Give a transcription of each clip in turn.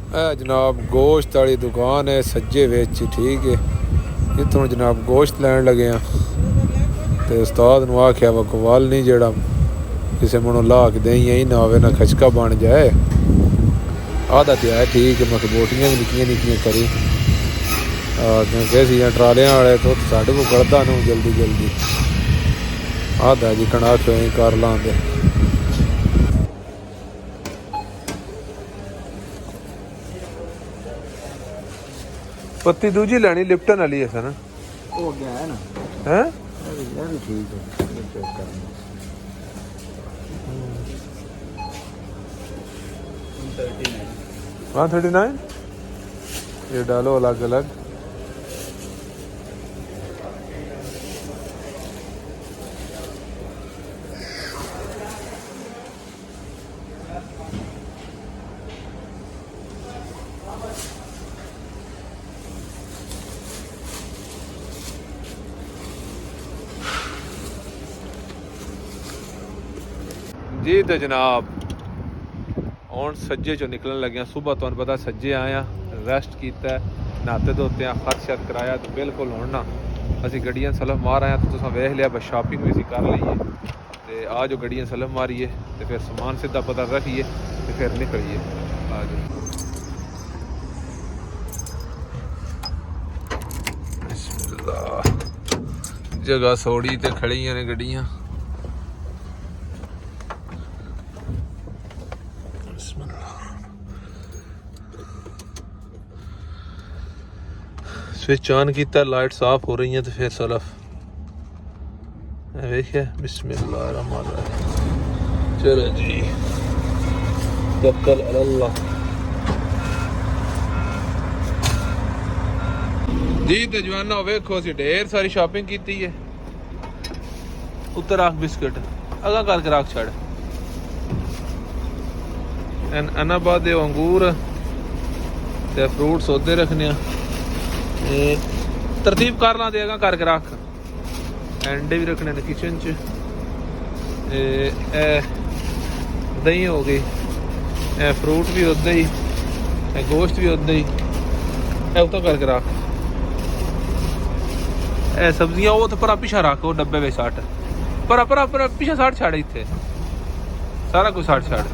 जनाब गोश्त वाली दुकान है सज्जे विच, ठीक है। इतों जनाब गोश्त लैन लगे हैं तो उस्ताद नूं आख्या वा कवाल नहीं जेड़ा किसी मुनों ला के देई ही ना आवे ना खचका बन जाए। आधा तो है ठीक है, मैं बोटियां भी निक्कियां निक्कियां करी क्योंकि सी ट्रालियां वाले तो साढ़े को करदा नूं जल्दी जल्दी आधा जी कणा कर लांदे। पत्ती दूजी लैनी लिप्टन वाली है सर हो गया है ना हैं ये भी ठीक है ये चेक करना 139 ये डालो अलग अलग। जी तो जनाब हूँ सज्जे चो निकलन लगे। सुबह तुहानू पता सज्जे आया रेस्ट किया नहाते धोते हैं खत शत कराया तो बिल्कुल हूँ ना असी गड्डियां सलफ मार आए तो तुसा वेख लिया बस शॉपिंग भी असी कर लीए तो आ जो गड्डियां सलफ मारीए तो फिर समान सीधा पता रखिए तो फिर निकलिए आ जाओ। जगह सोड़ी तो खड़ियां ने गड्डियां स्विच ऑन किया लाइट साफ हो रही हैं तो फिर सलफ देखिए बिस्मिल्लाहिर्रहमानिर्रहीम। चलो जी तवक्कल अल्लाह। जी तो जवाना वेखो असी ढेर सारी शॉपिंग की है। उत्तर रख बिस्किट अगा करके रख छड़ अनाबाद अंगूर ते फ्रूट सौदे रखने तरतीब कर ला देगा करके रख। अंडे भी रखने ने किचन च दही हो गई फ्रूट भी उदा ही गोश्त भी उदा ही उतो करके रख। सब्जियां वो तो पर पिछा रख वो डब्बे में सट पर पिछा सट छड़ इत्थे सारा कुछ सट छड़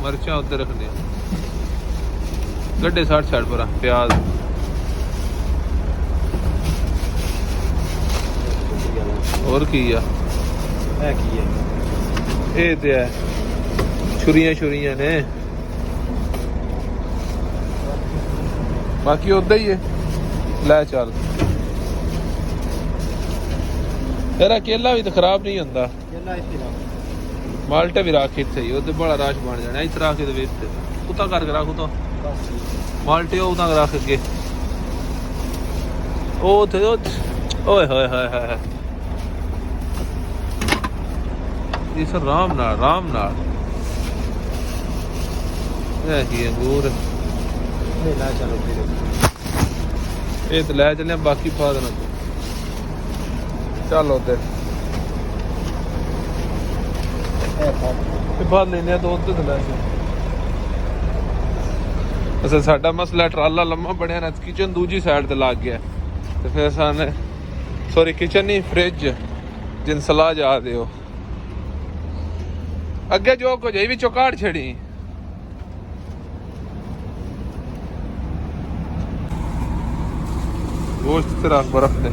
मर्चा उधर रखने गड्ढे सट छड़ पर प्याज और की है ये तो है छुरियां ने बाकी उदा ही है लै चल। तेरा केला भी तो खराब नहीं होता माल्टे भी रख इत्थे ही उधर बड़ा रश बन जाना इस रख के उता करके रख उता माल्टे उता रख अगे ओए होए होए इस राम नाल अंगूर ये तो लै चले बाकी पा देना चल उधर बाद लेने तो उधर तो लै अच्छा साडा मसला ट्राला लम्मा बनया ना किचन दूजी साइड ते लग गया तो फिर साने सॉरी किचन नहीं फ्रिज जिन सलाह जा दे अगे जो कुछ भी चौकाड़ छड़ी गोश्त रख बर्फ दे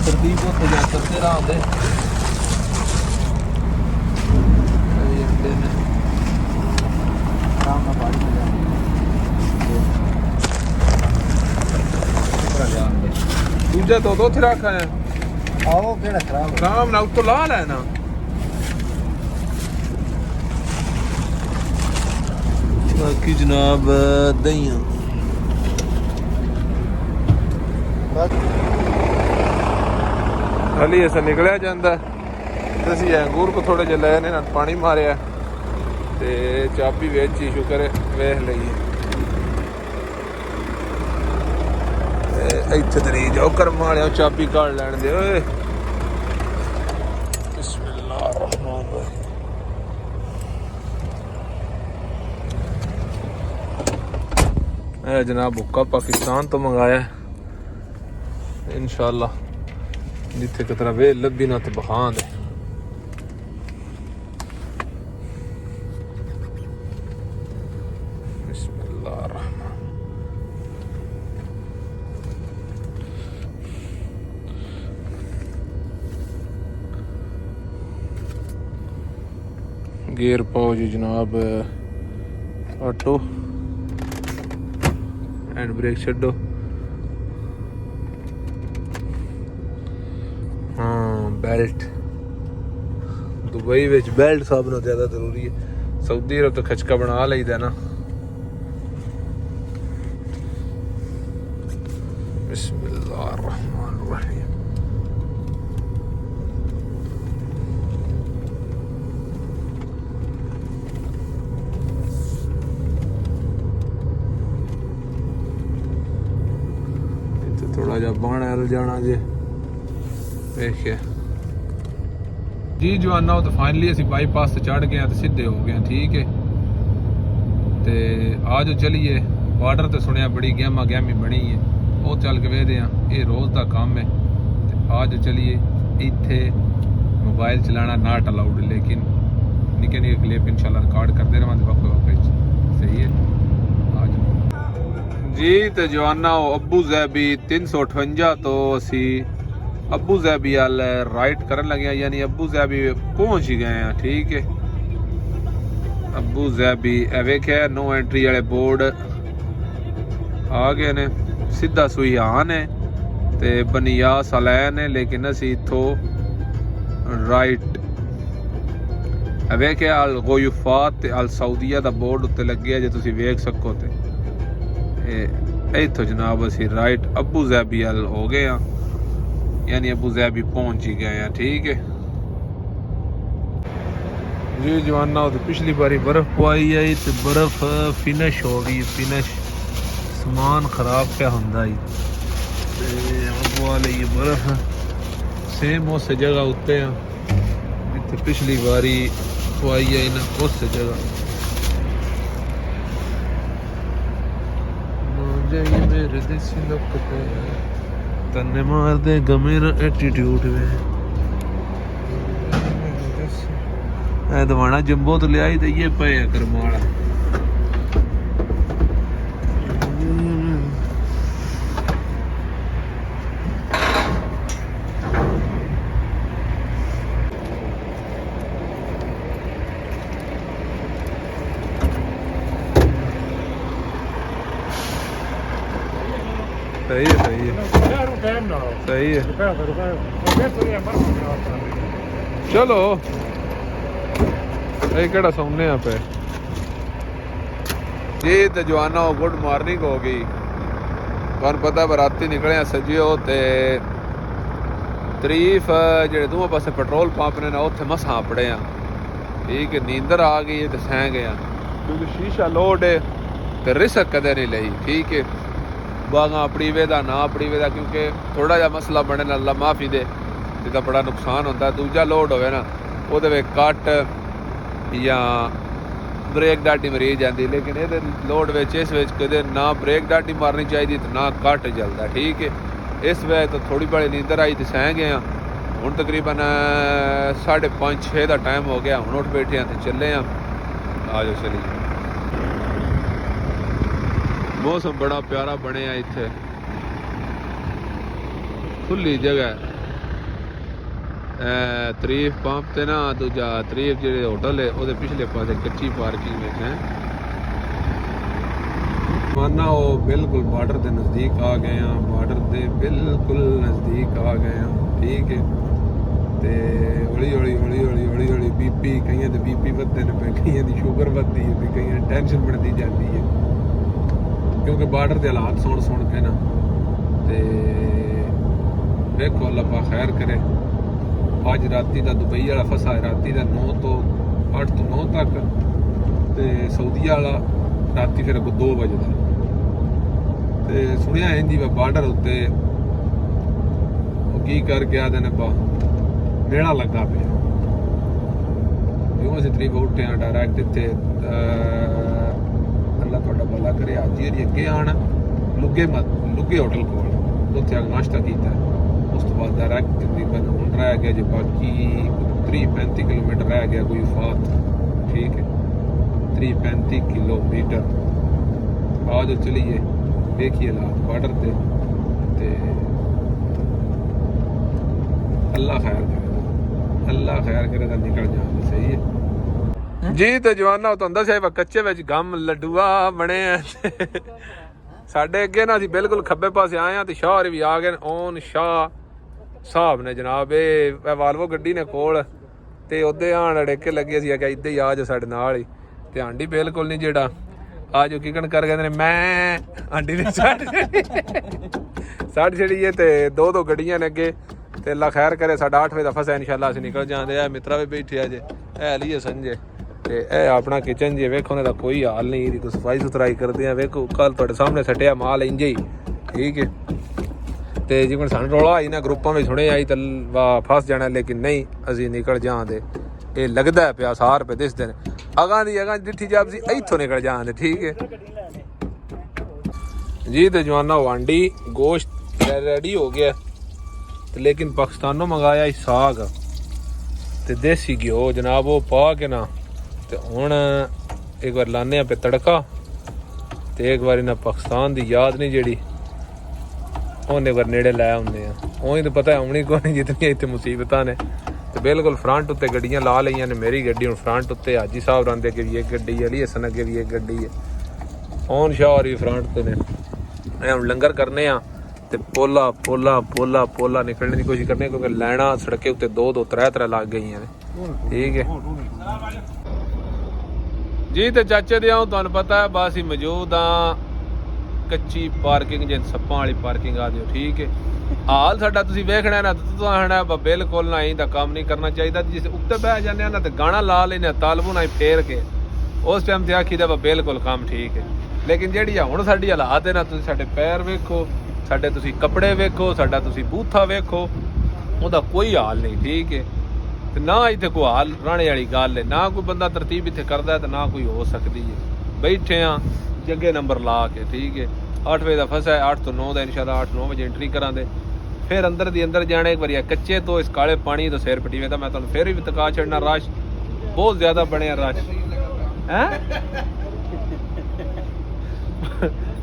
तरतीब होते जाते तेरा आंदे दूजा तो उथे रखा है आओ केड़ा खराब आराम ना उत्तो ला लेना बाकी जनाब दहियां हली ऐसा निकलिया जाता असी अंगूर को थोड़े जे लैने पानी मारिया ते चाबी बेच ही शुक्र वेख लीए इत्थे तो नहीं जाओ कर्म वाले चाबी काट लैन दे बिस्मिल्लाहिर्रहमानिर्रहीम। ਇਹ ਜਨਾਬ ਹੁੱਕਾ ਪਾਕਿਸਤਾਨ ਤੋਂ ਮੰਗਾਇਆ ਇਨਸ਼ਾਅੱਲਾ ਜਿੱਥੇ ਕਿਤਰਾ ਵੇ ਲੱਭੀ ਨਾ ਤੇ ਬਖਾਂ ਦੇ ਬਿਸਮਿਲ੍ਲਾਹਿਰ ਰਹਿਮਾਨ गियर पाओ जी जनाब ऑटो हैंड ब्रेक छड्डो हाँ बेल्ट दुबई विच बेल्ट सब नालों ज़्यादा जरूरी है सऊदी अरब तो खचका बना लईदा ना बिस्मिल्लाहिर रहमानिर रहीम थोड़ा जा बाण हल जाना जे देखिए जी जवाना तो फाइनली असी बाईपास से चढ़ गए तो सीधे हो गए ठीक है ते आज चलिए बॉर्डर तो सुनिया बड़ी गहमा गहमी बनी है वो चल के वेखदे हैं ये रोज़ का काम है ते आज चलिए इत्थे मोबाइल चलाना नाट अलाउड लेकिन निके निके क्लिप इंशाल्लाह रिकॉर्ड करते रहांगे वक्त वक्त सही है आज जी तो जवाना अबू ज़ैबी 358 तो असी अबू ज़ैबी वाल राइट करन लगे यानी अबू ज़ैबी पहुंच ही गए हैं ठीक है अबू ज़ैबी वेख्या नो एंट्री वाले बोर्ड आ गए ने सीधा सुईहान है ते बनियास अलैन है लेकिन असी इथों राइट वेख्या अल गोयुफात ते अल सऊदिया दा बोर्ड उत्ते लगे जे तुसी वेख सको ते इथों जनाब असी राइट अबू ज़ैबी अल हो गए हैं यानी अबू ज़ैबी पहुंच ही गए हैं ठीक है जी जवाना तो पिछली बारी बर्फ पवाई आई तो बर्फ फिनिश हो गई फिनिश समान खराब क्या होंदा ही अब वाले ये बर्फ सेम उस जगह उत्ते हैं जिथे पिछली बारी पवाई आई ना उस जगह ये मेरे देसी लोग तन्ने मार दे मेरा एटीट्यूड में ऐ दवाना जंबो तो लिया ही तो ये पे करमाड़ा सही है सही है सही है चलो ये केड़ा सोने पे जी तो जवाना गुड मॉर्निंग हो गई तुहानू पता बराती निकले सजियो ते तरीफ जेडे दोवें पासे पेट्रोल पंप ने ना उत्थे मसां अपड़े हैं ठीक है नींदर आ गई है तो सह गए क्योंकि शीशा लोड है तो रिस्क कदे नहीं लई ठीक है बागा अपनी वेदा ना अपनी वेदा क्योंकि थोड़ा जा मसला बने ना अल्लाह माफ़ी दे जिदा बड़ा नुकसान होता है दूजा लोड होवे ना वो कट या ब्रेक डाटी मरी जाती लेकिन ये लोड इस कदे ना ब्रेक डाटी मारनी चाहिए तो ना कट जलता ठीक है इस वजह तो थोड़ी बड़ी नींदर आई तो सह गए हूँ तकरीबन 5:30-6 का टाइम हो गया हूँ उठ बैठे हैं तो चले हैं आ जाओ चलिए मौसम बड़ा प्यारा बने इत्थे खुली जगह तरीफ पंप ते ना दूजा तरीफ जेडे होटल है वो पिछले पासे कच्ची पार्किंग में है माना वो बिल्कुल बॉर्डर के नज़दीक आ गए हैं बॉर्डर के बिल्कुल नज़दीक आ गए हैं ठीक है तो हौली हौली हौली हौली हौली हौली बीपी कई बीपी बदते हैं पे कई की शुगर बढ़ती है कई टेंशन बढ़ती जाती है क्योंकि बॉर्डर के हालात सुन के ना ते देखो अल्लाह पाक खैर करे अज राती का दुबई वाला फसा है राती का 9 तो 8 तो 9 तक ते सऊदी वाला राती फिर 2 बजे का ते सुनिया इंजी बॉर्डर उत्ते की करके आते ने पा मेला लगा पे जो अस तरीक उठे हैं डायरैक्ट इतने ਅੱਲਾ ਤੁਹਾਡਾ ਭਲਾ ਕਰੇ। ਅੱਜ ਹੀ ਅੱਗੇ ਆਉਣਾ ਲੁੱਗੇ ਹੋਟਲ ਕੋਲ, ਉੱਥੇ ਆ ਨਾਸ਼ਤਾ ਕੀਤਾ। ਉਸ ਤੋਂ ਬਾਅਦ ਡਾਇਰੈਕਟ ਤਕਰੀਬਨ ਹੁਣ ਰਹਿ ਗਿਆ ਜੇ ਬਾਕੀ 30-35 ਕਿਲੋਮੀਟਰ ਰਹਿ ਗਿਆ ਕੋਈ ਵਫਾਤ, ਠੀਕ ਹੈ 30-35 ਕਿਲੋਮੀਟਰ। ਆ ਜੋ ਚਲੀਏ ਦੇਖੀਏ ਹਾਲਾਤ ਬਾਰਡਰ ਤੇ ਅੱਲਾ ਖੈਰ ਕਰੇ ਤਾਂ ਨਿਕਲ ਜਾਣਾ ਸਹੀ ਹੈ ਜੀ। ਤੇ ਜਵਾਨਾ ਤੁਹਾਨੂੰ ਦੱਸਿਆ ਕੱਚੇ ਵਿੱਚ ਗਮ ਲੱਡੂਆ ਬਣੇ ਆ। ਸਾਡੇ ਅੱਗੇ ਨਾ ਅਸੀਂ ਬਿਲਕੁਲ ਖੱਬੇ ਪਾਸੇ ਆਏ ਆ ਤੇ ਸ਼ਾਹ ਵੀ ਆ ਗਏ ਓਨ ਸ਼ਾਹ ਸਾਹਿਬ ਨੇ ਜਨਾਬ। ਇਹ ਵਾਲਵੋ ਗੱਡੀ ਨੇ ਕੋਲ ਤੇ ਉਹਦੇ ਆਣ ਅੜੇਕੇ ਲੱਗੇ ਸੀ ਕਿ ਇੱਦਾਂ ਹੀ ਆ ਜਾ ਸਾਡੇ ਨਾਲ ਹੀ। ਤੇ ਆਂਡੀ ਬਿਲਕੁਲ ਨਹੀਂ ਜਿਹੜਾ ਆ ਜੋ ਕਿਕਣ ਕਰ ਕਹਿੰਦੇ ਨੇ ਮੈਂ ਆਂਡੀ ਨੇ ਸਾਡੀ ਛੜੀ ਤੇ ਦੋ ਗੱਡੀਆਂ ਨੇ ਅੱਗੇ। ਤੇ ਅੱਲਾ ਖੈਰ ਕਰੇ ਸਾਡਾ 8 ਵਜੇ ਦਾ ਫਸਾ ਇਨਸ਼ਾਅੱਲਾ ਅਸੀਂ ਨਿਕਲ ਜਾਂਦੇ ਆ। ਮਿੱਤਰਾ ਵੀ ਬੈਠੇ ਆ ਜੇ ਇਹ ਲਈਏ ਸੰਜੇ ਤੇ ਇਹ ਆਪਣਾ ਕਿਚਨ ਜੇ ਵੇਖੋ ਦਾ ਕੋਈ ਹਾਲ ਨਹੀਂ, ਇਹਦੀ ਕੋਈ ਸਫਾਈ ਸੁਥਰਾਈ ਕਰਦੇ ਆ। ਵੇਖੋ ਕੱਲ ਤੁਹਾਡੇ ਸਾਹਮਣੇ ਸੱਟਿਆ ਮਾਲ ਇੰਜ ਹੀ, ਠੀਕ ਹੈ। ਤੇ ਜਿਵੇਂ ਸਾਨੂੰ ਰੌਲਾ ਆਈ ਨਾ ਗਰੁੱਪਾਂ ਵਿੱਚ ਸੁਣੇ ਆਈ ਤਾਂ ਵਾਹ ਫਸ ਜਾਣਾ, ਲੇਕਿਨ ਨਹੀਂ ਅਸੀਂ ਨਿਕਲ ਜਾਂਦੇ। ਇਹ ਲੱਗਦਾ ਪਿਆ 100 ਰੁਪਏ ਦਿਸਦੇ ਨੇ ਅਗਾਂ ਦੀ ਅਗਾਂ ਜਿੱਠੀ ਜਾਬ ਸੀ ਇੱਥੋਂ ਨਿਕਲ ਜਾਂਦੇ, ਠੀਕ ਹੈ ਜੀ। ਤੇ ਜਵਾਨਾ ਵਾਂਡੀ ਗੋਸ਼ਤ ਰੈਡੀ ਹੋ ਗਿਆ ਤੇ ਲੇਕਿਨ ਪਾਕਿਸਤਾਨੋਂ ਮੰਗਾਇਆ ਸਾਗ ਤੇ ਦੇਸੀ ਘਿਓ ਜਨਾਬ, ਉਹ ਪਾ ਕੇ ਨਾ ਤੇ ਹੁਣ ਇੱਕ ਵਾਰ ਲਾਣੇ ਆ ਪੇ ਤੜਕਾ ਤੇ ਇੱਕ ਵਾਰੀ ਨਾ ਪਾਕਿਸਤਾਨ ਦੀ ਯਾਦ ਨਹੀਂ ਜਿਹੜੀ ਉਹਨੇ ਵਾਰ ਨੇੜੇ ਲੈ ਆਉਂਦੇ ਆ। ਉਹੀ ਤਾਂ ਪਤਾ ਆਉਣੀ ਕੋਈ ਨਹੀਂ ਜਿਤਨੀਆਂ ਇੱਥੇ ਮੁਸੀਬਤਾਂ ਨੇ। ਤੇ ਬਿਲਕੁਲ ਫਰੰਟ ਉੱਤੇ ਗੱਡੀਆਂ ਲਾ ਲਈਆਂ ਨੇ। ਮੇਰੀ ਗੱਡੀ ਹੁਣ ਫਰੰਟ ਉੱਤੇ ਹਾਜੀ ਸਾਹਿਬ ਰਾਂਦੇ ਅੱਗੇ ਵੀ ਇੱਕ ਗੱਡੀ ਹੈ, ਅਲੀ ਹਸਨ ਅੱਗੇ ਵੀ ਇੱਕ ਗੱਡੀ ਹੈ, ਔਨ ਸ਼ਾਹ ਵੀ ਫਰੰਟ ਤੇ ਨੇ। ਇਹ ਹੁਣ ਲੰਗਰ ਕਰਨੇ ਆ ਤੇ ਪੋਲਾ ਨਿਕਲਣ ਦੀ ਕੋਸ਼ਿਸ਼ ਕਰਨੇ ਕਿਉਂਕਿ ਲੈਣਾ ਸੜਕੇ ਉੱਤੇ 2-3 ਲੱਗ ਗਈਆਂ ਨੇ, ਠੀਕ ਹੈ ਜੀ। ਤੇ ਚਾਚੇ ਦੇ ਆਉਂ ਤੁਹਾਨੂੰ ਪਤਾ ਹੈ ਬਸ ਹੀ ਮੌਜੂਦ ਆ ਕੱਚੀ ਪਾਰਕਿੰਗ ਜੇ ਸੱਪਾਂ ਵਾਲੀ ਪਾਰਕਿੰਗ ਆ ਦਿਓ, ਠੀਕ ਹੈ। ਹਾਲ ਸਾਡਾ ਤੁਸੀਂ ਵੇਖਣਾ ਨਾ ਤੁਹਾਡਾ ਬਿਲਕੁਲ ਨਾ ਇਹਦਾ ਕੰਮ ਨਹੀਂ ਕਰਨਾ ਚਾਹੀਦਾ। ਜਿਸ ਉੱਤੇ ਬਹਿ ਜਾਂਦੇ ਆ ਨਾ ਤੇ ਗਾਣਾ ਲਾ ਲੈਨੇ ਤਾਲਬੂ ਨਾਲ ਫੇਰ ਕੇ ਉਸ ਟਾਈਮ ਤੇ ਆਖੀਦਾ ਬਿਲਕੁਲ ਕੰਮ ਠੀਕ ਹੈ। ਲੇਕਿਨ ਜਿਹੜੀ ਆ ਹੁਣ ਸਾਡੀ ਹਾਲਾਤ ਹੈ ਨਾ, ਤੁਸੀਂ ਸਾਡੇ ਪੈਰ ਵੇਖੋ, ਸਾਡੇ ਤੁਸੀਂ ਕੱਪੜੇ ਵੇਖੋ, ਸਾਡਾ ਤੁਸੀਂ ਬੂਥਾ ਵੇਖੋ, ਉਹਦਾ ਕੋਈ ਹਾਲ ਨਹੀਂ, ਠੀਕ ਹੈ। ਤੇ ਨਾ ਇੱਥੇ ਕੋਈ ਹਾਲ ਰਹਿਣੇ ਵਾਲੀ ਗੱਲ ਹੈ, ਨਾ ਕੋਈ ਬੰਦਾ ਤਰਤੀਬ ਇੱਥੇ ਕਰਦਾ ਤੇ ਨਾ ਕੋਈ ਹੋ ਸਕਦੀ ਹੈ। ਬੈਠੇ ਆ ਜੱਗੇ ਨੰਬਰ ਲਾ ਕੇ, ਠੀਕ ਹੈ। 8 ਵਜੇ ਦਾ ਫਸਾ ਹੈ, 8 ਤੋਂ 9 ਦਾ ਇਨਸ਼ਾਅੱਲਾ 8-9 ਵਜੇ ਐਂਟਰੀ ਕਰਾਂਗੇ। ਫਿਰ ਅੰਦਰ ਦੀ ਅੰਦਰ ਜਾਣਾ ਇੱਕ ਵਾਰੀ ਕੱਚੇ ਤੋਂ ਇਸ ਕਾਲੇ ਪਾਣੀ ਤੋਂ ਸਿਰ ਪਟੀਵੇ ਤਾਂ ਮੈਂ ਤੁਹਾਨੂੰ ਫਿਰ ਵੀ ਤਕਾ ਛੱਡਣਾ। ਰਸ਼ ਬਹੁਤ ਜ਼ਿਆਦਾ ਬਣਿਆ ਰਸ਼ ਹੈ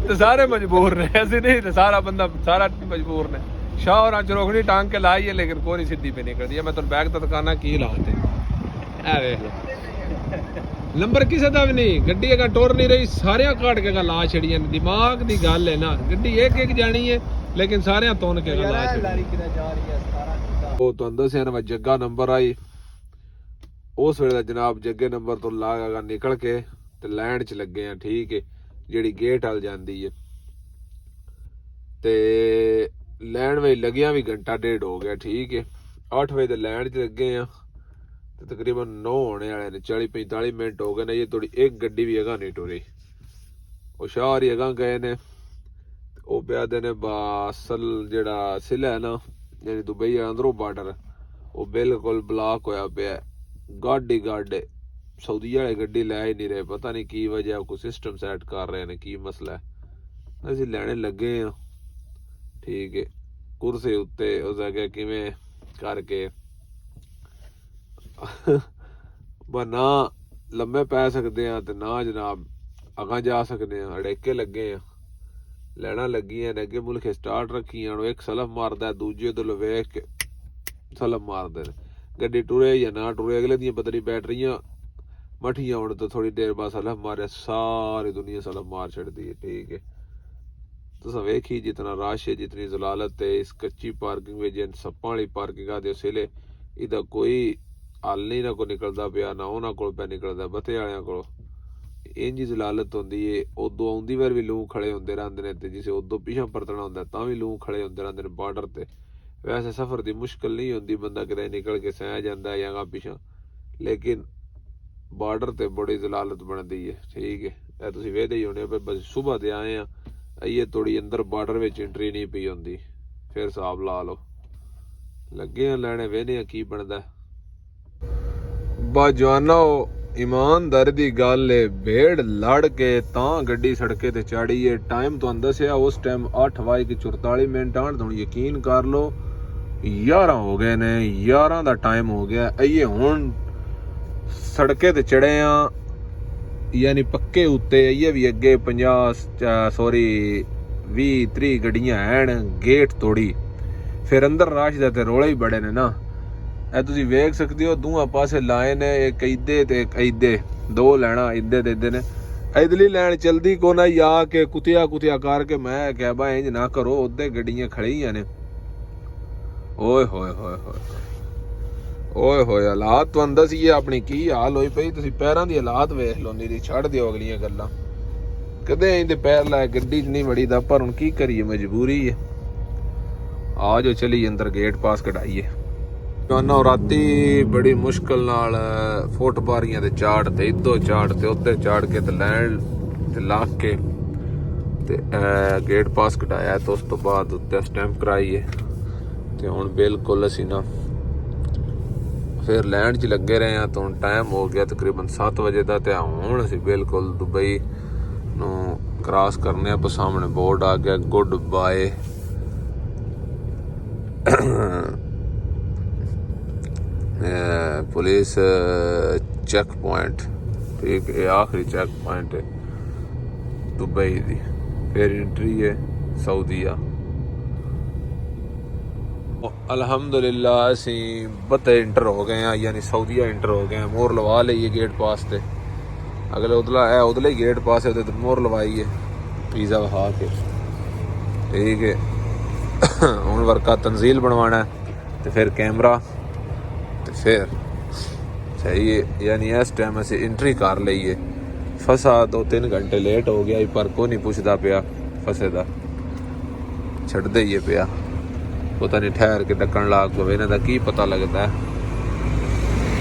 ਤੇ ਸਾਰੇ ਮਜਬੂਰ ਨੇ, ਅਸੀਂ ਨਹੀਂ ਤੇ ਸਾਰਾ ਮਜਬੂਰ ਨੇ। ਸ਼ਾਹਰਾਂ ਚ ਰੋਕਣੀ ਟਾਂਗ ਕੇ ਲਾਈ ਹੈ ਲੇਕਿਨ ਕੋਈ ਨਹੀਂ ਸਿੱਧੀ ਪੇ ਨਿਕਲਦੀ ਹੈ। ਮੈਂ ਤੁਹਾਨੂੰ ਬੈਗ ਤਾਂ ਦਿਖਾਣਾ ਕੀ ਹਾਲਾਤ ਹੈ। ਇਹ ਵੇਖ ਲਓ ਨੰਬਰ ਕਿਸੇ ਦਾ ਵੀ ਨਹੀਂ, ਗੱਡੀ ਅਗਾ ਟੁਰ ਨਹੀਂ ਰਹੀ, ਸਾਰਿਆਂ ਕਾਟ ਕੇ ਲਾ ਛੜੀਆਂ ਨੇ। ਦਿਮਾਗ ਦੀ ਗੱਲ ਹੈ ਨਾ, ਗੱਡੀ ਇੱਕ ਜਾਣੀ ਹੈ ਲੇਕਿਨ ਸਾਰਿਆਂ ਤੋਨ ਕੇ ਲਾ ਛੜੀ। ਉਹ ਤੁਹਾਨੂੰ ਦੱਸਿਆ ਨਾ ਜੱਗਾ ਨੰਬਰ ਆਈ ਉਸ ਵੇਲੇ ਦਾ ਜਨਾਬ। ਜੱਗੇ ਨੰਬਰ ਤੋਂ ਲਾ ਨਿਕਲ ਕੇ ਤੇ ਲੈਂਡ ਚ ਲੱਗੇ ਆ, ਠੀਕ ਹੈ, ਜਿਹੜੀ ਗੇਟ ਵੱਲ ਜਾਂਦੀ ਹੈ। ਤੇ ਲੈਣ ਵਿੱਚ ਲੱਗਿਆ ਵੀ ਘੰਟਾ ਡੇਢ ਹੋ ਗਿਆ, ਠੀਕ ਹੈ। 8 ਵਜੇ ਦੇ ਲੈਣ ਚ ਲੱਗੇ ਆ ਤੇ ਤਕਰੀਬਨ 9 ਹੋਣੇ ਵਾਲੇ ਨੇ, 40-45 ਮਿੰਟ ਹੋ ਗਏ ਨੇ। ਇਹ ਥੋੜੀ ਇੱਕ ਗੱਡੀ ਵੀ ਅਗਾਂ ਨਹੀਂ ਟੁਰੀ। ਉਹ ਸ਼ਾਹ ਹੀ ਅਗਾਂ ਗਏ ਨੇ। ਉਹ ਪਿਆ ਦੇ ਨੇ ਬਾਸਲ ਜਿਹੜਾ ਸਿਲਾ ਹੈ ਨਾ, ਜਿਹੜੀ ਦੁਬਈ ਅੰਦਰੋਂ ਬਾਰਡਰ, ਉਹ ਬਿਲਕੁਲ ਬਲਾਕ ਹੋਇਆ ਪਿਆ। ਗਾਡੇ ਸਾਊਦੀ ਵਾਲੇ ਗੱਡੀ ਲੈ ਹੀ ਨਹੀਂ ਰਹੇ, ਪਤਾ ਨਹੀਂ ਕੀ ਵਜ੍ਹਾ, ਕੋਈ ਸਿਸਟਮ ਸੈੱਟ ਕਰ ਰਹੇ ਨੇ, ਕੀ ਮਸਲਾ ਹੈ। ਅਸੀਂ ਲੈਣੇ ਲੱਗੇ ਆ, ਠੀਕ ਹੈ। ਕੁਰਸੀ ਉੱਤੇ ਉਸ ਅੱਗੇ ਕਿਵੇਂ ਕਰਕੇ ਨਾ ਲੰਮੇ ਪੈ ਸਕਦੇ ਆ ਤੇ ਨਾ ਜਨਾਬ ਅਗਾਂ ਜਾ ਸਕਦੇ ਆ। ਅੜੇਕੇ ਲੱਗੇ ਆ, ਲੈਣਾ ਲੱਗੀਆਂ ਨੇ। ਅੱਗੇ ਮੁਲਕੇ ਸਟਾਰਟ ਰੱਖੀਆਂ, ਇੱਕ ਸਲਫ ਮਾਰਦਾ, ਦੂਜੇ ਤੋਂ ਵੇਖ ਕੇ ਸਲਫ ਮਾਰਦੇ ਨੇ। ਗੱਡੀ ਟੁਰੇ ਜਾਂ ਨਾ ਟੁਰੇ, ਅਗਲੇ ਦੀਆਂ ਪਤਾ ਨਹੀਂ ਬੈਟਰੀਆਂ ਮਠੀਆਂ ਹੋਣ ਤੋਂ ਥੋੜੀ ਦੇਰ ਬਾਅਦ ਸਲਫ ਮਾਰਿਆ, ਸਾਰੀ ਦੁਨੀਆ ਸਲਫ ਮਾਰ ਛੱਡਦੀ ਹੈ, ਠੀਕ ਹੈ। ਤੁਸੀਂ ਵੇਖੀ ਜਿਤਨਾ ਰਸ਼ ਹੈ, ਜਿਤਨੀ ਜ਼ਲਾਲਤ ਹੈ ਇਸ ਕੱਚੀ ਪਾਰਕਿੰਗ ਵਿੱਚ। ਸੱਪਾਂ ਵਾਲੀ ਪਾਰਕਿੰਗ ਆ ਦੇ ਸਿਲੇ ਇਹਦਾ ਕੋਈ ਹੱਲ ਨਹੀਂ, ਨਾ ਕੋਈ ਨਿਕਲਦਾ ਪਿਆ, ਨਾ ਉਹਨਾਂ ਕੋਲ ਪਿਆ ਨਿਕਲਦਾ ਬਤੇ ਵਾਲਿਆਂ ਕੋਲ। ਇੰਝ ਜ਼ਲਾਲਤ ਹੁੰਦੀ ਏ। ਉਦੋਂ ਆਉਂਦੀ ਵਾਰ ਵੀ ਲੂ ਖੜੇ ਹੁੰਦੇ ਰਹਿੰਦੇ ਨੇ ਤੇ ਜਿਸੇ ਉਦੋਂ ਪਿਛਾਂ ਪਰਤਣਾ ਹੁੰਦਾ ਤਾਂ ਵੀ ਲੂ ਖੜੇ ਹੁੰਦੇ ਰਹਿੰਦੇ ਨੇ ਬਾਰਡਰ ਤੇ। ਵੈਸੇ ਸਫ਼ਰ ਦੀ ਮੁਸ਼ਕਿਲ ਨਹੀਂ ਹੁੰਦੀ, ਬੰਦਾ ਕਿਤੇ ਨਿਕਲ ਕੇ ਸਹਿ ਜਾਂਦਾ ਜਾਂ ਗਾ ਪਿਛਾਂ, ਲੇਕਿਨ ਬਾਰਡਰ ਤੇ ਬੜੀ ਜ਼ਲਾਲਤ ਬਣਦੀ ਹੈ, ਠੀਕ ਹੈ। ਇਹ ਤੁਸੀਂ ਵੇਖਦੇ ਹੀ ਹੋਣੇ, ਬਸ ਸੁਬਾਹ ਦੇ ਆਏ ਆ, ਆਈਏ ਥੋੜੀ ਅੰਦਰ ਬਾਰਡਰ ਵਿੱਚ ਐਂਟਰੀ ਨਹੀਂ ਪਈ ਹੁੰਦੀ, ਫਿਰ ਹਿਸਾਬ ਲਾ ਲਓ। ਲੱਗੇ ਆ ਲੈਣੇ, ਵੇਖਦੇ ਆ ਕੀ ਬਣਦਾ। ਬਾ ਜਵਾਨੋ ईमानदारी दी गल है, भेड़ लड़ के तां गड्डी सड़के ते चाड़ी है। टाइम तुहानू दस्सिया उस टाइम 8:44 आण तुम यकीन कर लो 11 हो गए ने, 11 दा टाइम हो गया। अइए हुण सड़के ते चढ़े आ, यानी पक्के उत्ते। अइए भी अगे 20-30 गड्डियां हैं, गेट तोड़ी। फिर अंदर रश दे ते रोले ही बड़े ने ना। ਇਹ ਤੁਸੀਂ ਵੇਖ ਸਕਦੇ ਹੋ ਦੋਹਾਂ ਪਾਸੇ ਲਾਏ ਨੇ, ਇੱਕ ਇੱਦੇ ਤੇ ਇੱਕ ਇੱਦੇ, ਦੋ ਲੈਣਾ ਇੱਦੇ ਤੇ ਇੱਦੇ ਨੇ। ਇਧਰਲੀ ਲੈਣ ਚਲਦੀ ਕੋ ਨਾ ਆ ਕੇ ਕੁੱਤਿਆ ਕਰਕੇ ਮੈਂ ਕਿਹਾ ਬਾ ਇੰਜ ਨਾ ਕਰੋ, ਉੱਦੇ ਗੱਡੀਆਂ ਖੜੀਆਂ ਨੇ। ਓਏ ਹੋਏ ਹੋਏ ਹੋਏ ਓਏ ਹੋਏ, ਹਾਲਾਤ ਤੁਹਾਨੂੰ ਦੱਸੀਏ ਆਪਣੀ ਕੀ ਹਾਲ ਹੋਈ ਪਈ। ਤੁਸੀਂ ਪੈਰਾਂ ਦੀ ਹਾਲਾਤ ਵੇਖ ਲਓ, ਨੀਰੀ ਛੱਡ ਦਿਓ ਅਗਲੀਆਂ ਗੱਲਾਂ। ਕਦੇ ਇਹਦੇ ਪੈਰ ਲਾਏ ਗੱਡੀ 'ਚ ਨਹੀਂ ਵੜੀਦਾ, ਪਰ ਹੁਣ ਕੀ ਕਰੀਏ, ਮਜਬੂਰੀ ਹੈ। ਆ ਜਾਓ ਚਲੀ ਅੰਦਰ, ਗੇਟ ਪਾਸ ਕਢਾਈਏ। ਨਾ ਰਾਤੀ ਬੜੀ ਮੁਸ਼ਕਲ ਨਾਲ ਫੁੱਟ ਬਾਰੀਆਂ ਤੇ ਚਾੜ ਤੇ ਇੱਧੋ ਚਾੜ ਤੇ ਉੱਧਰ ਚਾੜ ਕੇ ਤੇ ਲੈਣ ਤੇ ਲਾ ਕੇ ਤੇ ਗੇਟ ਪਾਸ ਕਢਾਇਆ। ਤੇ ਉਸ ਤੋਂ ਬਾਅਦ ਉੱਤੇ ਸਟੈਂਪ ਕਰਾਈਏ ਤੇ ਹੁਣ ਬਿਲਕੁਲ ਅਸੀਂ ਨਾ ਫਿਰ ਲੈਣ 'ਚ ਲੱਗੇ ਰਹੇ ਹਾਂ। ਤਾਂ ਹੁਣ ਟਾਈਮ ਹੋ ਗਿਆ ਤਕਰੀਬਨ 7 ਵਜੇ ਦਾ, ਤੇ ਹੁਣ ਅਸੀਂ ਬਿਲਕੁਲ ਦੁਬਈ ਨੂੰ ਕ੍ਰਾਸ ਕਰਨੇ ਆ। ਸਾਹਮਣੇ ਬੋਰਡ ਆ ਗਿਆ, good bye police check point. ठीक है, आखिरी चेक पॉइंट है दुबई दी। फिर एंट्री है सऊदीया। अल्हम्दुलिल्लाह असी बते इंटर हो गए हैं, यानी सऊदीया इंटर हो गए हैं। मोहर लवा ली है गेट पास से। अगले उदला है उदले गेट पास है तो मोहर लवाई है वीज़ा विखा के। ठीक है, हुण वर्का तंजील बनवाना है तो फिर कैमरा ਤੇ ਫਿਰ ਸਹੀ ਹੈ। ਯਾਨੀ ਇਸ ਟਾਈਮ ਅਸੀਂ ਐਂਟਰੀ ਕਰ ਲਈਏ। ਫਸਾ 2-3 ਘੰਟੇ ਲੇਟ ਹੋ ਗਿਆ, ਪਰ ਕੋਈ ਨਹੀਂ ਪੁੱਛਦਾ ਪਿਆ ਫਸੇ ਦਾ, ਛੱਡਦੇ ਹੀ ਪਿਆ। ਪਤਾ ਨਹੀਂ ਠਹਿਰ ਕੇ ਡੱਕਣ ਲੱਗ ਪਵੇ, ਇਹਨਾਂ ਦਾ ਕੀ ਪਤਾ ਲੱਗਦਾ।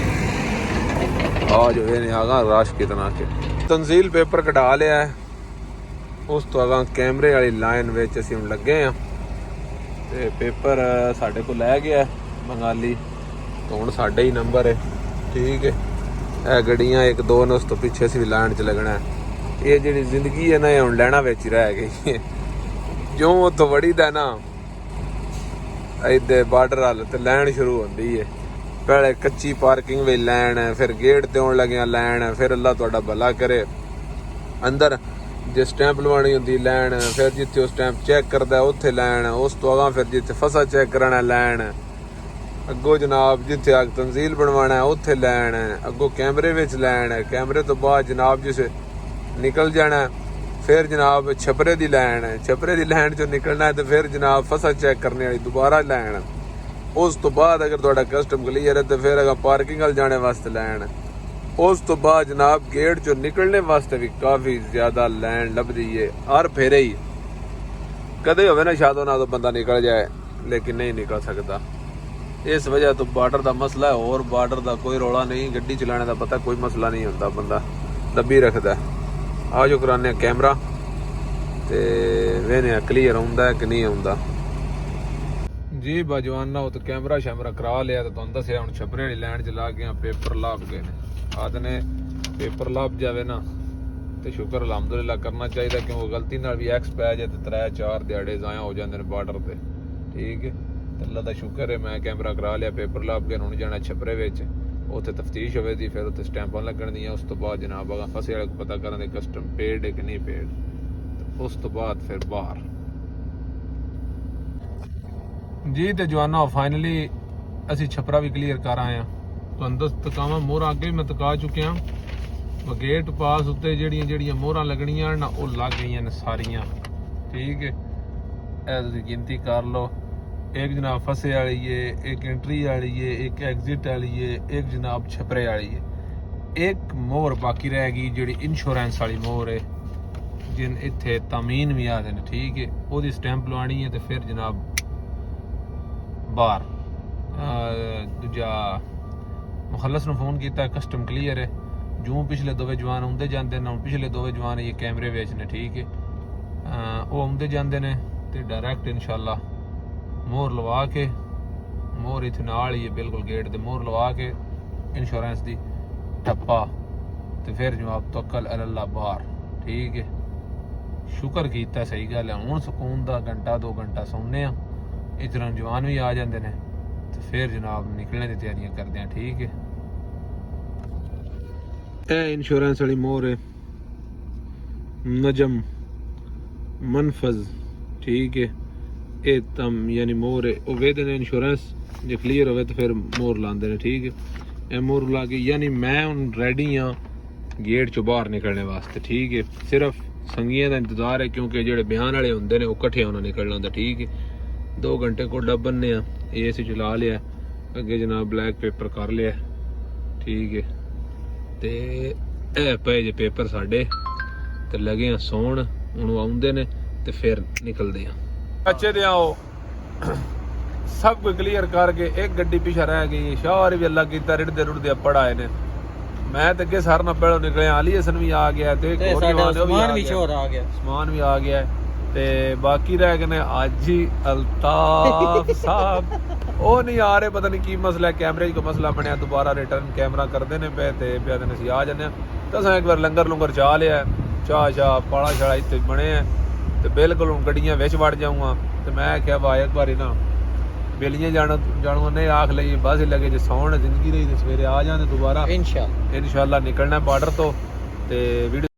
ਆ ਜੋ ਇਹਨੇ ਆਗਾ ਰਸ਼ ਕਿਤਨਾ ਕੇ ਤਨਜ਼ੀਲ ਪੇਪਰ ਕਢਾ ਲਿਆ। ਉਸ ਤੋਂ ਅਗਾਂ ਕੈਮਰੇ ਵਾਲੀ ਲਾਈਨ ਵਿੱਚ ਅਸੀਂ ਹੁਣ ਲੱਗੇ ਹਾਂ ਤੇ ਪੇਪਰ ਸਾਡੇ ਕੋਲ ਲੈ ਗਿਆ ਬੰਗਾਲੀ। ਹੁਣ ਸਾਡਾ ਹੀ ਨੰਬਰ ਹੈ। ਠੀਕ ਹੈ, ਇਹ ਗੱਡੀਆਂ 1-2 ਨੇ, ਉਸ ਤੋਂ ਪਿੱਛੇ ਅਸੀਂ ਵੀ ਲਾਈਨ 'ਚ ਲੱਗਣਾ। ਇਹ ਜਿਹੜੀ ਜ਼ਿੰਦਗੀ ਹੈ ਨਾ, ਇਹ ਹੁਣ ਲੈਣਾ ਵਿੱਚ ਹੀ ਰਹਿ ਗਈ। ਜਿਉਂ ਉੱਥੋਂ ਵੜੀ ਦਾ ਨਾ ਇੱਧਰ ਬਾਰਡਰ ਵੱਲ ਤੇ ਲਾਈਨ ਸ਼ੁਰੂ ਹੁੰਦੀ ਹੈ। ਪਹਿਲੇ ਕੱਚੀ ਪਾਰਕਿੰਗ ਵਿੱਚ ਲਾਈਨ ਹੈ, ਫਿਰ ਗੇਟ ਤੇ ਆਉਣ ਲੱਗਿਆ ਲਾਈਨ ਹੈ, ਫਿਰ ਅੱਲਾ ਤੁਹਾਡਾ ਭਲਾ ਕਰੇ ਅੰਦਰ ਜੇ ਸਟੈਂਪ ਲਵਾਉਣੀ ਹੁੰਦੀ ਲਾਈਨ, ਫਿਰ ਜਿੱਥੇ ਉਹ ਸਟੈਂਪ ਚੈੱਕ ਕਰਦਾ ਉੱਥੇ ਲਾਈਨ, ਉਸ ਤੋਂ ਅਗਾਂ ਫਿਰ ਜਿੱਥੇ ਫਸਾ ਚੈੱਕ ਕਰਾਉਣਾ ਲਾਈਨ, ਅੱਗੋਂ ਜਨਾਬ ਜਿੱਥੇ ਅੱਗ ਤਨਜ਼ੀਲ ਬਣਵਾਉਣਾ ਉੱਥੇ ਲੈਣ, ਅੱਗੋਂ ਕੈਮਰੇ ਵਿੱਚ ਲੈਣ, ਕੈਮਰੇ ਤੋਂ ਬਾਅਦ ਜਨਾਬ ਜਿਸ ਨਿਕਲ ਜਾਣਾ, ਫਿਰ ਜਨਾਬ ਛਪਰੇ ਦੀ ਲੈਣ, ਛਪਰੇ ਦੀ ਲੈਣ ਚੋਂ ਨਿਕਲਣਾ ਤੇ ਫਿਰ ਜਨਾਬ ਫਸਾ ਚੈੱਕ ਕਰਨੇ ਵਾਲੀ ਦੁਬਾਰਾ ਲੈਣ। ਉਸ ਤੋਂ ਬਾਅਦ ਅਗਰ ਤੁਹਾਡਾ ਕਸਟਮ ਕਲੀਅਰ ਹੈ ਤੇ ਫਿਰ ਅਗਾ ਪਾਰਕਿੰਗ ਵੱਲ ਜਾਣੇ ਵਾਸਤੇ ਲੈਣ। ਉਸ ਤੋਂ ਬਾਅਦ ਜਨਾਬ ਗੇਟ ਚੋਂ ਨਿਕਲਣੇ ਵਾਸਤੇ ਵੀ ਕਾਫੀ ਜ਼ਿਆਦਾ ਲੈਣ ਲੱਭਦੀ ਹੈ। ਹਰ ਫੇਰੇ ਹੀ ਕਦੇ ਹੋਵੇ ਨਾ ਸ਼ਾਇਦ ਉਹਨਾਂ ਤੋਂ ਬੰਦਾ ਨਿਕਲ ਜਾਏ, ਲੇਕਿਨ ਨਹੀਂ ਨਿਕਲ ਸਕਦਾ। ਇਸ ਵਜ੍ਹਾ ਤੋਂ ਬਾਰਡਰ ਦਾ ਮਸਲਾ ਹੈ। ਹੋਰ ਬਾਰਡਰ ਦਾ ਕੋਈ ਰੌਲਾ ਨਹੀਂ, ਗੱਡੀ ਚਲਾਉਣੇ ਦਾ ਪਤਾ ਕੋਈ ਮਸਲਾ ਨਹੀਂ ਹੁੰਦਾ, ਬੰਦਾ ਦੱਬੀ ਰੱਖਦਾ। ਆ ਜੋ ਕਰਾਉਂਦੇ ਕੈਮਰਾ ਤੇ ਵੇਖਦੇ ਕਲੀਅਰ ਆਉਂਦਾ ਕਿ ਨਹੀਂ ਆਉਂਦਾ। ਜੀ ਬਾਜਵਾਨਾ ਉਹ ਤਾਂ ਕੈਮਰਾ ਸ਼ੈਮਰਾ ਕਰਾ ਲਿਆ ਤੇ ਤੁਹਾਨੂੰ ਦੱਸਿਆ ਹੁਣ ਛਪਰੇ ਵਾਲੀ ਲਾਈਨ 'ਚ ਲਾ ਕੇ ਪੇਪਰ ਲੱਭ ਗਏ ਨੇ। ਆਦ ਨੇ ਪੇਪਰ ਲੱਭ ਜਾਵੇ ਨਾ ਤੇ ਸ਼ੁਕਰ ਅਲਹਮਦੁਲਿਲਾ ਕਰਨਾ ਚਾਹੀਦਾ, ਕਿਉਂਕਿ ਗਲਤੀ ਨਾਲ ਵੀ ਐਕਸ ਪੈ ਜਾਏ ਤੇ 3-4 ਦਿਹਾੜੇ ਜ਼ਾਇਆ ਹੋ ਜਾਂਦੇ ਨੇ ਬਾਰਡਰ ਤੇ। ਠੀਕ ਹੈ, ਅੱਲਾ ਦਾ ਸ਼ੁਕਰ ਹੈ ਮੈਂ ਕੈਮਰਾ ਕਰਾ ਲਿਆ, ਪੇਪਰ ਲੱਭ ਕੇ ਹੁਣ ਜਾਣਾ ਛਪਰੇ ਵਿੱਚ, ਉੱਥੇ ਤਫਤੀਸ਼ ਹੋਵੇ ਦੀ, ਫਿਰ ਉੱਥੇ ਸਟੈਂਪਾਂ ਲੱਗਣ ਦੀਆਂ। ਉਸ ਤੋਂ ਬਾਅਦ ਜਨਾਬ ਅਗਾ ਫਸੇ ਵਾਲੇ ਪਤਾ ਕਰਨ ਦੇ ਕਸਟਮ ਪੇਡ ਹੈ ਕਿ ਨਹੀਂ ਪੇਡ, ਉਸ ਤੋਂ ਬਾਅਦ ਫਿਰ ਬਾਹਰ। ਜੀ ਤੇ ਜਵਾਨਾ ਫਾਈਨਲੀ ਅਸੀਂ ਛਪਰਾ ਵੀ ਕਲੀਅਰ ਕਰ ਆਏ ਹਾਂ। ਤੁਹਾਨੂੰ ਦੱਸ ਤਕਾਵਾਂ ਮੋਹਰਾਂ ਅੱਗੇ ਵੀ ਮੈਂ ਤਕਾ ਚੁੱਕਿਆ। ਗੇਟ ਪਾਸ ਉੱਤੇ ਜਿਹੜੀਆਂ ਮੋਹਰਾਂ ਲੱਗਣੀਆਂ ਨਾ ਉਹ ਲੱਗ ਗਈਆਂ ਨੇ ਸਾਰੀਆਂ। ਠੀਕ ਹੈ, ਇਹ ਤੁਸੀਂ ਗਿਣਤੀ ਕਰ ਲਓ। एक जनाब फसे वाली है, एक एंट्री वाली है, एक एग्जिट वाली है, एक जनाब छपरे वाली है। एक मोहर बाकी रह गई जी इंश्योरेंस वाली मोहर है जिन इत्थे तमीन भी आते हैं। ठीक है, वो स्टैंप लवानी है तो फिर जनाब बाहर दूजा मुखलस ने फोन किया, कस्टम क्लीयर है। जूं पिछले दोवे जवान आते जाते हैं, पिछले दोवे जवान ये कैमरे विच ने। ठीक है, वो आते जाते हैं तो डायरैक्ट इंशाल्लाह मोहर लवा के, मोहर इत्थे नाल ही है बिल्कुल गेट दे, मोहर लवा के इंश्योरेंस दी ठप्पा ਤੇ ਫਿਰ ਜਵਾਬ ਤਵੱਕਲ ਅਲੱਲਾ ਬਾਹਰ। ਠੀਕ ਹੈ, ਸ਼ੁਕਰ ਕੀਤਾ, ਸਹੀ ਗੱਲ ਹੈ। ਹੁਣ ਸਕੂਨ ਦਾ ਘੰਟਾ 2 ਘੰਟਾ ਸੌਂਦੇ ਆ, ਇਸ ਤਰ੍ਹਾਂ ਜਵਾਨ ਵੀ ਆ ਜਾਂਦੇ ਨੇ ਤੇ ਫਿਰ ਜਨਾਬ ਨਿਕਲਣ ਦੀ ਤਿਆਰੀਆਂ ਕਰਦੇ ਆ। ਠੀਕ ਹੈ, ਇਹ ਇੰਸ਼ੋਰੈਂਸ ਵਾਲੀ ਮੋਹਰ ਹੈ ਨਜਮ मनफज। ठीक है, ये तम यानी मोर है वो वेदे ने इंश्योरेंस जो क्लियर होवे तो फिर मोर लांदे ने। ठीक है, ये मोर ला के यानी मैं हुन रेडी हाँ गेट चो बाहर निकलने वास्ते। ठीक है, सिर्फ संगियां दा इंतजार है क्योंकि जेड़े बयान वाले होंदे ने वो कट्ठे होना निकलना होंदा। ठीक है, 2 घंटे को डब बनने एसी चला लिया, अगे जनाब ब्लैक पेपर कर लिया। ठीक है, ते ए पे जे पेपर साडे ते लगे आ सौण, ਹੁਣ ਆਉਂਦੇ ਨੇ ਤੇ ਫਿਰ ਨਿਕਲਦੇ ਆ। ਬੱਚੇ ਦੇ ਆਓ ਸਭ ਕੁਝ ਕਲੀਅਰ ਕਰਕੇ ਇੱਕ ਗੱਡੀ ਪਿੱਛੇ ਰਹਿ ਗਈ, ਸ਼ਾਰ ਵੀ ਅੱਲਾ ਕੀਤਾ, ਰਿੜਦੇ ਰੁੜਦੇ ਅੱਪੜ ਆਏ ਨੇ। ਮੈਂ ਤੇ ਅੱਗੇ ਸਾਰ ਨਾਲ ਪਹਿਲੋਂ ਨਿਕਲਿਆ, ਅਲੀ ਹਸਨ ਵੀ ਆ ਗਿਆ ਤੇ ਇੱਕ ਹੋਰ ਜਵਾਨ ਸਮਾਨ ਵੀ ਸ਼ੋਰ ਆ ਗਿਆ, ਸਮਾਨ ਵੀ ਆ ਗਿਆ ਤੇ ਬਾਕੀ ਰਹਿ ਗਏ ਨੇ ਅੱਜ ਹੀ ਅਲਤਾਫ ਸਾਹਿਬ। ਉਹ ਨਹੀਂ ਆ ਰਹੇ, ਪਤਾ ਨਹੀਂ ਕੀ ਮਸਲਾ ਹੈ, ਕੈਮਰੇ 'ਚ ਕੋਈ ਮਸਲਾ ਬਣਿਆ, ਦੁਬਾਰਾ ਰਿਟਰਨ ਕੈਮਰਾ ਕਰਦੇ ਨੇ ਪਏ ਤੇ ਪਿਆ ਨੇ ਅਸੀਂ ਆ ਜਾਂਦੇ ਹਾਂ। ਤਾਂ ਅਸਾਂ ਇੱਕ ਵਾਰ ਲੰਗਰ ਲੁੰਗਰ ਚਾਹ ਲਿਆ, ਚਾਹ ਪਾਲਾ ਛਾਲਾ ਇੱਥੇ ਬਣੇ ਆ ਤੇ ਬਿਲਕੁਲ ਹੁਣ ਗੱਡੀਆਂ ਵਿੱਚ ਵੜ ਜਾਊਂਗਾ। ਤੇ ਮੈਂ ਕਿਹਾ ਵਾਹ ਇੱਕ ਵਾਰੀ ਨਾ ਬੇਲੀਆਂ ਜਾਣੂ ਨੇ ਆਖ ਲਈ ਬਸ ਲੱਗੇ ਜੇ ਸੌਣ ਜ਼ਿੰਦਗੀ ਰਹੀ ਤੇ ਸਵੇਰੇ ਆ ਜਾਂਦੇ ਦੁਬਾਰਾ ਇਨਸ਼ਾਅੱਲਾ ਨਿਕਲਣਾ ਬਾਰਡਰ ਤੋਂ। ਤੇ ਵੀਡੀਓ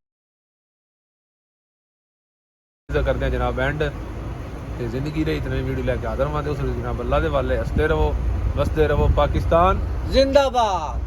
ਕਰਦੇ ਆ ਜਨਾਬ ਐਂਡ, ਤੇ ਜ਼ਿੰਦਗੀ ਰਹੀ ਤੇ ਵੀਡੀਓ ਲੈ ਕੇ ਹਾਜ਼ਰ ਹਾਂ। ਤੇ ਉਸ ਜਨਾਬ ਅੱਲਾ ਦੇ ਵਾਲੇ ਹੱਸਦੇ ਰਹੋ, ਵਸਦੇ ਰਹੋ, ਪਾਕਿਸਤਾਨ ਜ਼ਿੰਦਾਬਾਦ।